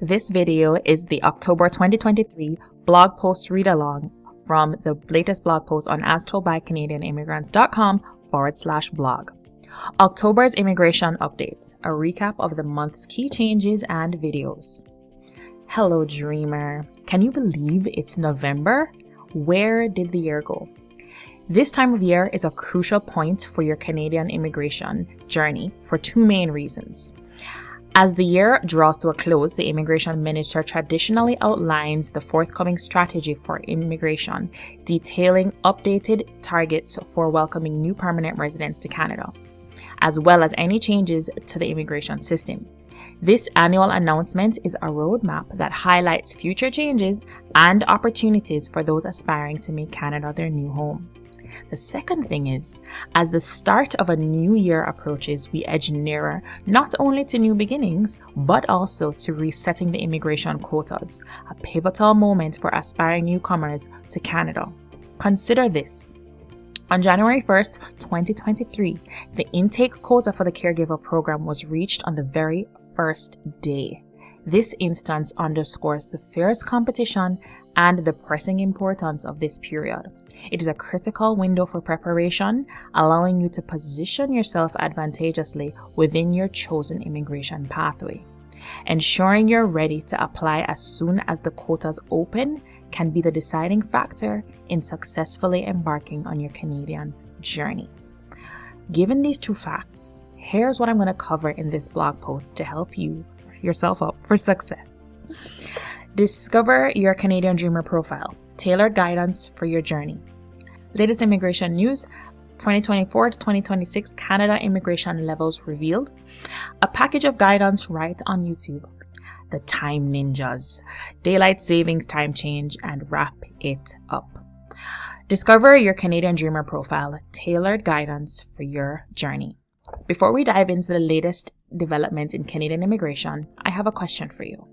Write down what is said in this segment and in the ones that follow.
This video is the October 2023 blog post read-along from the latest blog post on toldbycanadianimmigrants.com/blog. October's immigration update, a recap of the month's key changes and videos. Hello dreamer, can you believe it's November? Where did the year go? This time of year is a crucial point for your Canadian immigration journey for two main reasons. As the year draws to a close, the immigration minister traditionally outlines the forthcoming strategy for immigration, detailing updated targets for welcoming new permanent residents to Canada, as well as any changes to the immigration system. This annual announcement is a roadmap that highlights future changes and opportunities for those aspiring to make Canada their new home. The second thing is, as the start of a new year approaches, we edge nearer not only to new beginnings, but also to resetting the immigration quotas, a pivotal moment for aspiring newcomers to Canada. Consider this. On January 1st, 2023, the intake quota for the caregiver program was reached on the very first day. This instance underscores the fierce competition and the pressing importance of this period. It is a critical window for preparation, allowing you to position yourself advantageously within your chosen immigration pathway. Ensuring you're ready to apply as soon as the quotas open can be the deciding factor in successfully embarking on your Canadian journey. Given these two facts, here's what I'm going to cover in this blog post to help you yourself up for success. Discover your Canadian Dreamer profile, tailored guidance for your journey. Latest immigration news, 2024 to 2026 Canada immigration levels revealed. A package of guidance right on YouTube. The Time Ninjas, Daylight Savings Time Change, and Wrap It Up. Discover your Canadian Dreamer profile, tailored guidance for your journey. Before we dive into the latest developments in Canadian immigration, I have a question for you.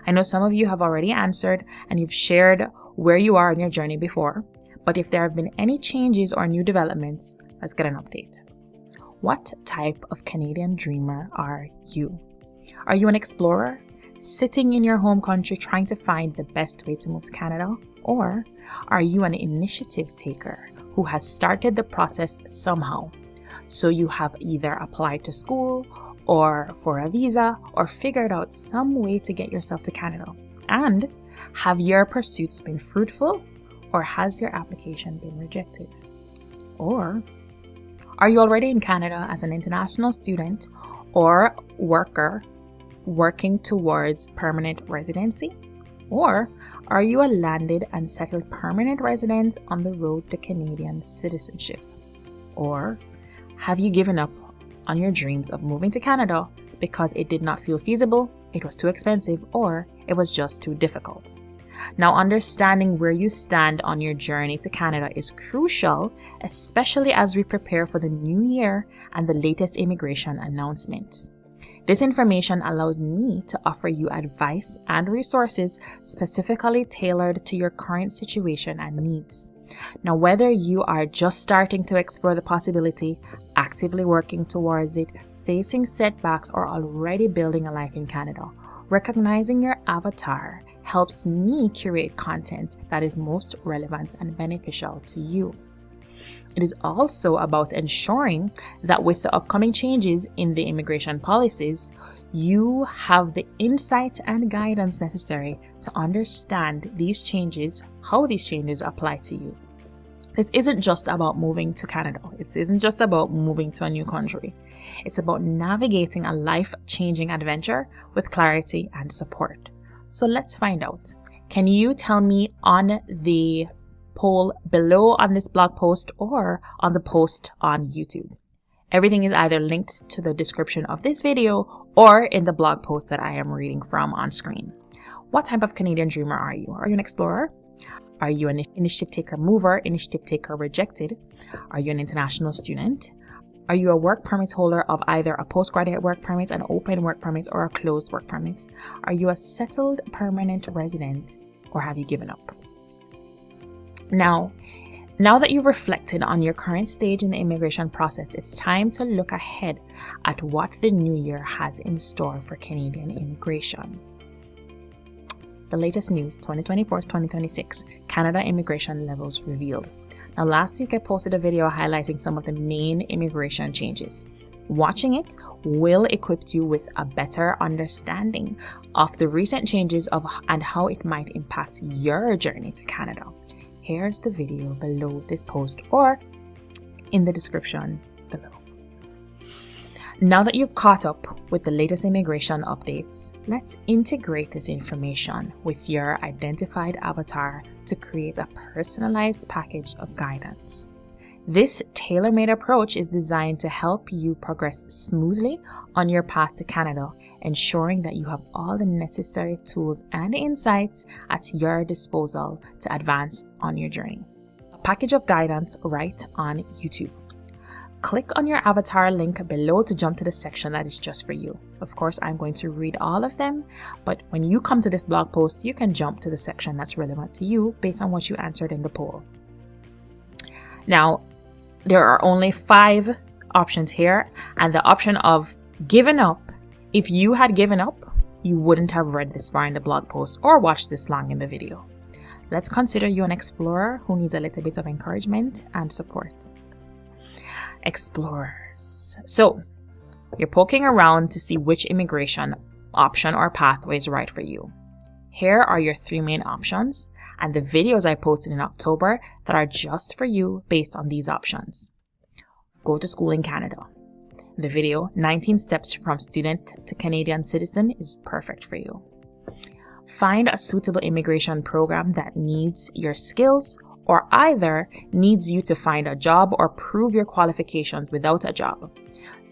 I know some of you have already answered and you've shared where you are on your journey before, but if there have been any changes or new developments, let's get an update. What type of Canadian dreamer are you? Are you an explorer, sitting in your home country trying to find the best way to move to Canada? Or are you an initiative taker who has started the process somehow? So you have either applied to school or for a visa or figured out some way to get yourself to Canada. And have your pursuits been fruitful or has your application been rejected? Or are you already in Canada as an international student or worker working towards permanent residency? Or are you a landed and settled permanent resident on the road to Canadian citizenship? Or have you given up on your dreams of moving to Canada because it did not feel feasible, it was too expensive, or it was just too difficult? Now, understanding where you stand on your journey to Canada is crucial, especially as we prepare for the new year and the latest immigration announcements. This information allows me to offer you advice and resources specifically tailored to your current situation and needs. Now, whether you are just starting to explore the possibility, actively working towards it, facing setbacks, or already building a life in Canada, recognizing your avatar helps me curate content that is most relevant and beneficial to you. It is also about ensuring that with the upcoming changes in the immigration policies, you have the insight and guidance necessary to understand these changes, how these changes apply to you. This isn't just about moving to Canada. It isn't just about moving to a new country. It's about navigating a life-changing adventure with clarity and support. So let's find out. Can you tell me on the poll below on this blog post or on the post on YouTube? Everything is either linked to the description of this video or in the blog post that I am reading from on screen. What type of Canadian dreamer are you? Are you an explorer? Are you an initiative taker mover, initiative taker rejected? Are you an international student? Are you a work permit holder of either a postgraduate work permit, an open work permit, or a closed work permit? Are you a settled permanent resident, or have you given up? Now that you've reflected on your current stage in the immigration process, it's time to look ahead at what the new year has in store for Canadian immigration. the latest news 2024-2026 Canada immigration levels revealed. Now, last week I posted a video highlighting some of the main immigration changes. Watching it will equip you with a better understanding of the recent changes and how it might impact your journey to Canada. Here's the video below this post or in the description below. Now that you've caught up with the latest immigration updates, let's integrate this information with your identified avatar to create a personalized package of guidance. This tailor-made approach is designed to help you progress smoothly on your path to Canada, ensuring that you have all the necessary tools and insights at your disposal to advance on your journey. A package of guidance right on YouTube. Click on your avatar link below to jump to the section that is just for you. Of course, I'm going to read all of them, but when you come to this blog post, you can jump to the section that's relevant to you based on what you answered in the poll. Now, there are only 5 options here, and the option of giving up, if you had given up, you wouldn't have read this far in the blog post or watched this long in the video. Let's consider you an explorer who needs a little bit of encouragement and support. Explorers. So, you're poking around to see which immigration option or pathway is right for you. Here are your 3 main options and the videos I posted in October that are just for you based on these options. Go to school in Canada. The video 19 Steps from Student to Canadian Citizen is perfect for you. Find a suitable immigration program that needs your skills or either needs you to find a job or prove your qualifications without a job.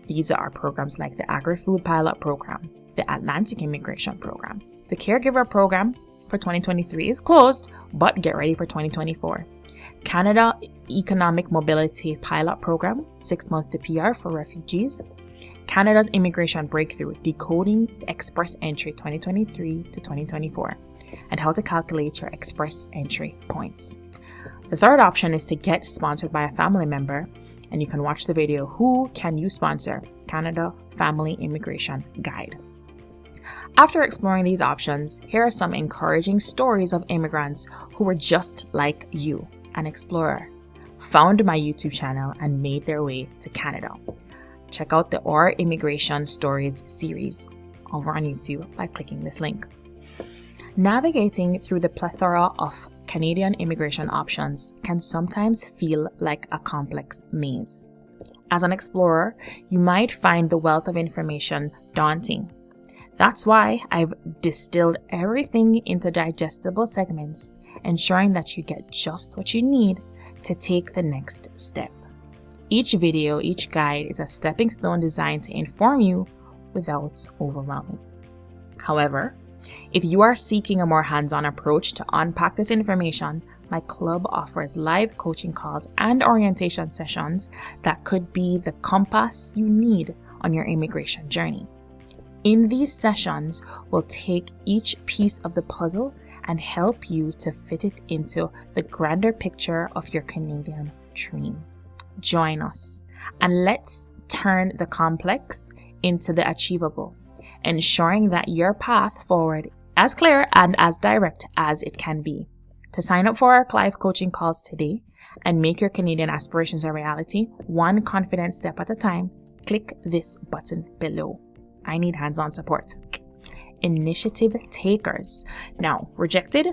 These are programs like the Agri-Food Pilot Program, the Atlantic Immigration Program. The Caregiver Program for 2023 is closed, but get ready for 2024. Canada Economic Mobility Pilot Program, 6 months to PR for refugees. Canada's Immigration Breakthrough, Decoding Express Entry 2023 to 2024, and how to calculate your express entry points. The third option is to get sponsored by a family member, and you can watch the video Who Can You Sponsor? Canada Family Immigration Guide. After exploring these options, here are some encouraging stories of immigrants who were just like you, an explorer, found my YouTube channel and made their way to Canada. Check out the Our Immigration Stories series over on YouTube by clicking this link. Navigating through the plethora of Canadian immigration options can sometimes feel like a complex maze. As an explorer, you might find the wealth of information daunting. That's why I've distilled everything into digestible segments, ensuring that you get just what you need to take the next step. Each video, each guide is a stepping stone designed to inform you without overwhelming. However, if you are seeking a more hands-on approach to unpack this information, my club offers live coaching calls and orientation sessions that could be the compass you need on your immigration journey. In these sessions, we'll take each piece of the puzzle and help you to fit it into the grander picture of your Canadian dream. Join us and let's turn the complex into the achievable, ensuring that your path forward as clear and as direct as it can be. To sign up for our live coaching calls today and make your Canadian aspirations a reality, one confident step at a time, click this button below. I need hands-on support. Initiative takers. Now, rejected?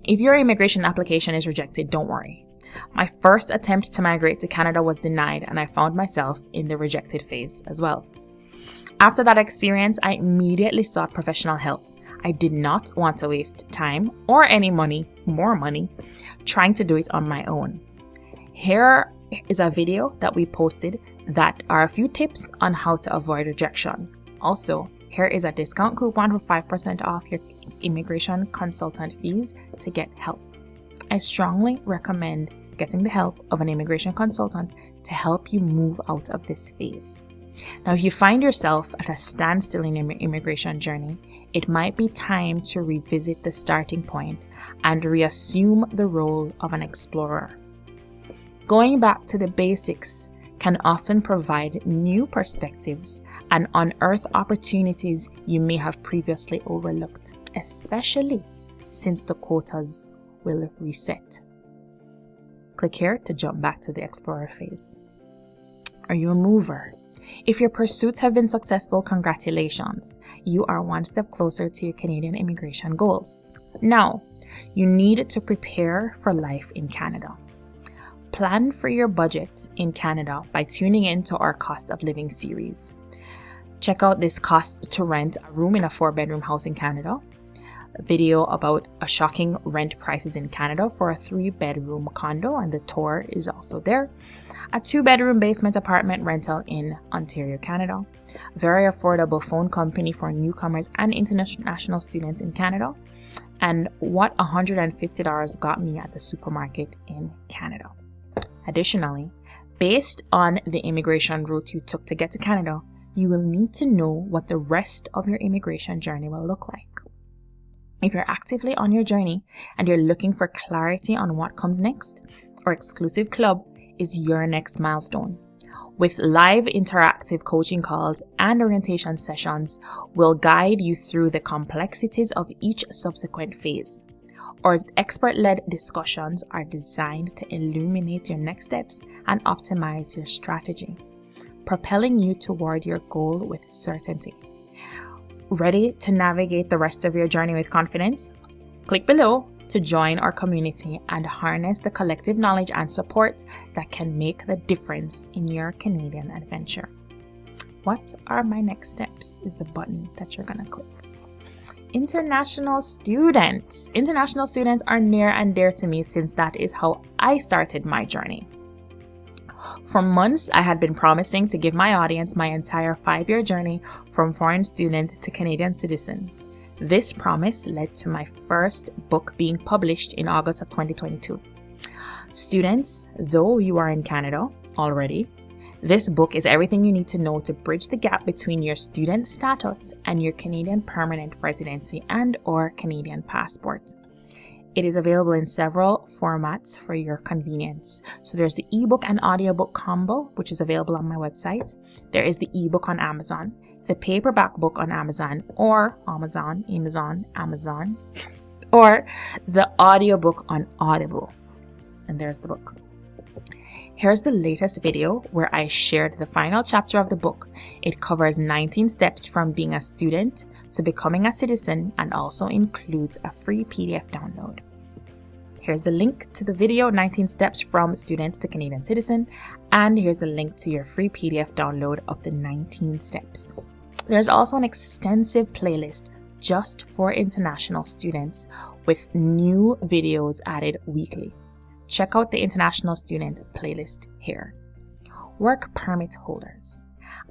If your immigration application is rejected, don't worry. My first attempt to migrate to Canada was denied, and I found myself in the rejected phase as well. After that experience, I immediately sought professional help. I did not want to waste time or any money, more money, trying to do it on my own. Here is a video that we posted that are a few tips on how to avoid rejection. Also, here is a discount coupon for 5% off your immigration consultant fees to get help. I strongly recommend getting the help of an immigration consultant to help you move out of this phase. Now, if you find yourself at a standstill in your immigration journey, it might be time to revisit the starting point and reassume the role of an explorer. Going back to the basics can often provide new perspectives and unearth opportunities you may have previously overlooked, especially since the quotas will reset. Click here to jump back to the explorer phase. Are you a mover? If your pursuits have been successful, congratulations. You are one step closer to your Canadian immigration goals. Now, you need to prepare for life in Canada. Plan for your budget in Canada by tuning in to our cost of living series. Check out this cost to rent a room in a 4-bedroom house in Canada, a video about a shocking rent prices in Canada for a 3-bedroom condo, and the tour is also there. A 2-bedroom basement apartment rental in Ontario, Canada. Very affordable phone company for newcomers and international students in Canada. And what $150 got me at the supermarket in Canada. Additionally, based on the immigration route you took to get to Canada, you will need to know what the rest of your immigration journey will look like. If you're actively on your journey and you're looking for clarity on what comes next, our exclusive club is your next milestone. With live interactive coaching calls and orientation sessions, we'll guide you through the complexities of each subsequent phase. Our expert-led discussions are designed to illuminate your next steps and optimize your strategy, propelling you toward your goal with certainty. Ready to navigate the rest of your journey with confidence? Click below to join our community and harness the collective knowledge and support that can make the difference in your Canadian adventure. What are my next steps is the button that you're going to click. International students. International students are near and dear to me since that is how I started my journey. For months, I had been promising to give my audience my entire 5-year journey from foreign student to Canadian citizen. This promise led to my first book being published in August of 2022. Students, though you are in Canada already, this book is everything you need to know to bridge the gap between your student status and your Canadian permanent residency and/or Canadian passport. It is available in several formats for your convenience. So there's the ebook and audiobook combo, which is available on my website. There is the ebook on Amazon, the paperback book on Amazon, or Amazon, or the audiobook on Audible. And there's the book. Here's the latest video where I shared the final chapter of the book. It covers 19 steps from being a student to becoming a citizen and also includes a free PDF download. Here's the link to the video, 19 steps from student to Canadian citizen, and here's the link to your free PDF download of the 19 steps. There's also an extensive playlist just for international students with new videos added weekly. Check out the international student playlist here. Work permit holders.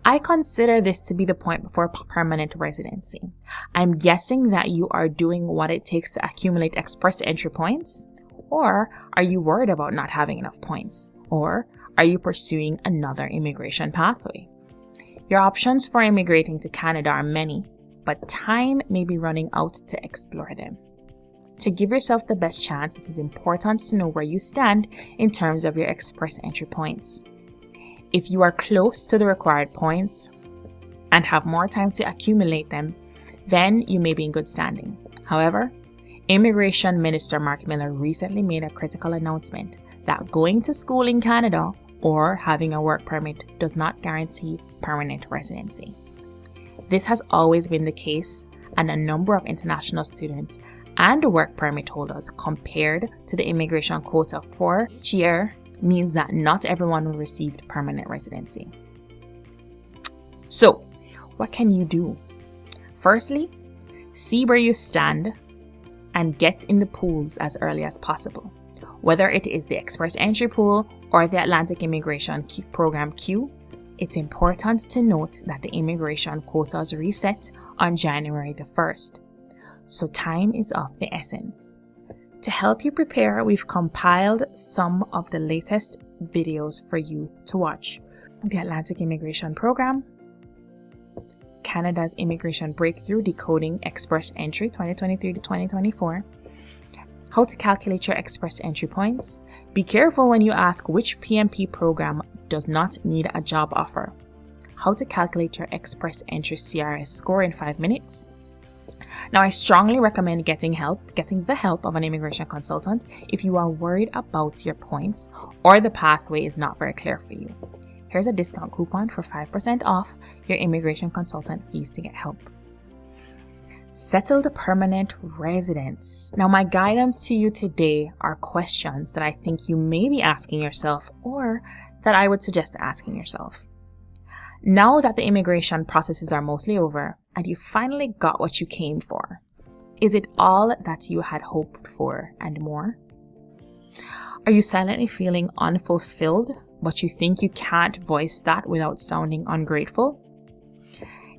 I consider this to be the point before permanent residency. I'm guessing that you are doing what it takes to accumulate express entry points, or are you worried about not having enough points, or are you pursuing another immigration pathway? Your options for immigrating to Canada are many, but time may be running out to explore them. To give yourself the best chance, it is important to know where you stand in terms of your express entry points. If you are close to the required points and have more time to accumulate them, then you may be in good standing. However, Immigration Minister Mark Miller recently made a critical announcement that going to school in Canada or having a work permit does not guarantee permanent residency. This has always been the case, and a number of international students and work permit holders compared to the immigration quota for each year means that not everyone will receive permanent residency. So, what can you do? Firstly, see where you stand and get in the pools as early as possible. Whether it is the Express Entry Pool or the Atlantic Immigration Program Q, it's important to note that the immigration quotas reset on January the 1st. So time is of the essence. To help you prepare, we've compiled some of the latest videos for you to watch. The Atlantic Immigration Program, Canada's Immigration Breakthrough Decoding Express Entry 2023 to 2024, how to calculate your express entry points, be careful when you ask which PMP program does not need a job offer, how to calculate your express entry CRS score in 5 minutes. Now, I strongly recommend getting the help of an immigration consultant if you are worried about your points or the pathway is not very clear for you. Here's a discount coupon for 5% off your immigration consultant fees to get help. Settled permanent residence. Now, my guidance to you today are questions that I think you may be asking yourself or that I would suggest asking yourself. Now that the immigration processes are mostly over and you finally got what you came for, is it all that you had hoped for and more? Are you silently feeling unfulfilled, but you think you can't voice that without sounding ungrateful?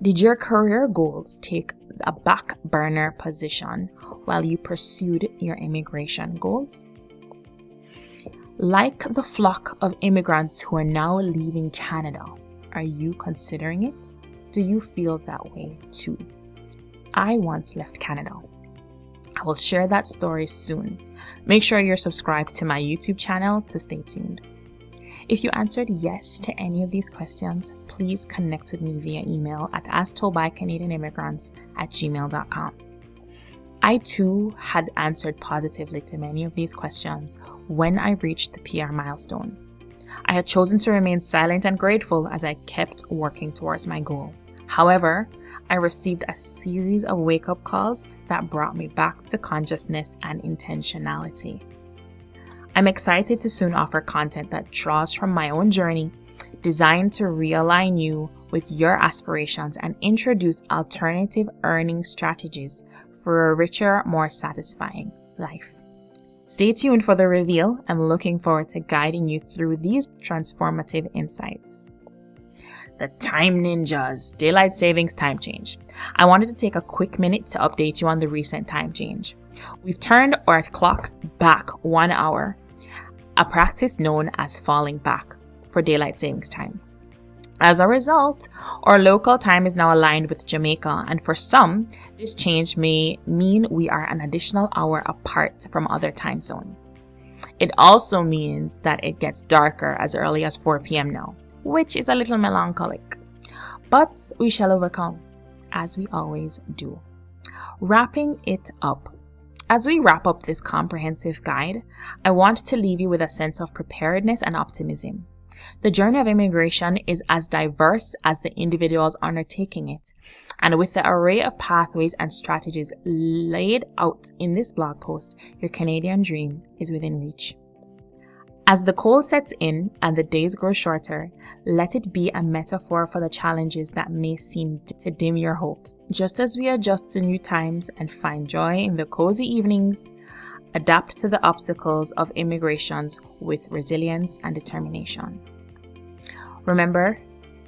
Did your career goals take a back burner position while you pursued your immigration goals? Like the flock of immigrants who are now leaving Canada, are you considering it? Do you feel that way too? I once left Canada. I will share that story soon. Make sure you're subscribed to my YouTube channel to stay tuned. If you answered yes to any of these questions, please connect with me via email at astoldbycanadianimmigrants@gmail.com. I too had answered positively to many of these questions when I reached the PR milestone. I had chosen to remain silent and grateful as I kept working towards my goal. However, I received a series of wake-up calls that brought me back to consciousness and intentionality. I'm excited to soon offer content that draws from my own journey, designed to realign you with your aspirations and introduce alternative earning strategies for a richer, more satisfying life. Stay tuned for the reveal. I'm looking forward to guiding you through these transformative insights. The Time Ninjas, Daylight Savings Time Change. I wanted to take a quick minute to update you on the recent time change. We've turned our clocks back 1 hour, a practice known as falling back for daylight savings time. As a result, our local time is now aligned with Jamaica, and for some, this change may mean we are an additional hour apart from other time zones. It also means that it gets darker as early as 4 p.m. now, which is a little melancholic. But we shall overcome, as we always do. Wrapping it up. As we wrap up this comprehensive guide, I want to leave you with a sense of preparedness and optimism. The journey of immigration is as diverse as the individuals undertaking it, and with the array of pathways and strategies laid out in this blog post, your Canadian dream is within reach. As the cold sets in and the days grow shorter, let it be a metaphor for the challenges that may seem to dim your hopes. Just as we adjust to new times and find joy in the cozy evenings, adapt to the obstacles of immigrations with resilience and determination. Remember,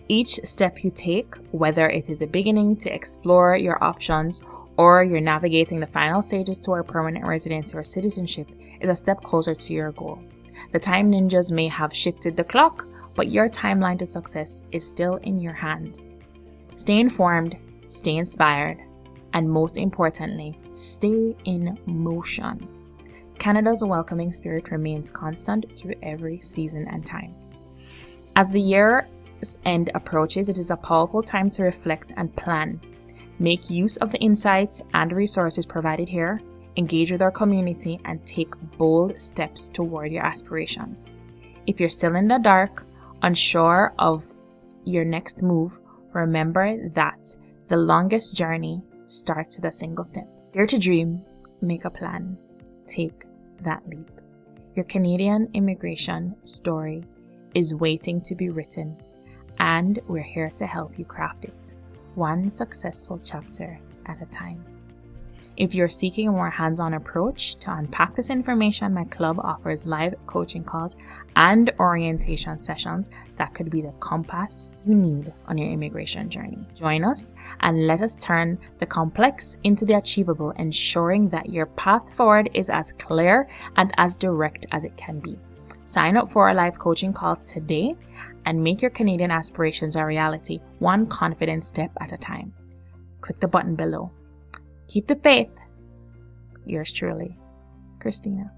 each step you take, whether it is a beginning to explore your options or you're navigating the final stages toward permanent residency or citizenship, is a step closer to your goal. The Time Ninjas may have shifted the clock, but your timeline to success is still in your hands. Stay informed, stay inspired, and most importantly, stay in motion. Canada's welcoming spirit remains constant through every season and time. As the year's end approaches, it is a powerful time to reflect and plan. Make use of the insights and resources provided here, engage with our community, and take bold steps toward your aspirations. If you're still in the dark, unsure of your next move, remember that the longest journey starts with a single step. Dare to dream, make a plan, take that leap. Your Canadian immigration story is waiting to be written, and we're here to help you craft it, one successful chapter at a time. If you're seeking a more hands-on approach to unpack this information, my club offers live coaching calls and orientation sessions that could be the compass you need on your immigration journey. Join us and let us turn the complex into the achievable, ensuring that your path forward is as clear and as direct as it can be. Sign up for our live coaching calls today and make your Canadian aspirations a reality, one confident step at a time. Click the button below. Keep the faith. Yours truly, Christine. Christina.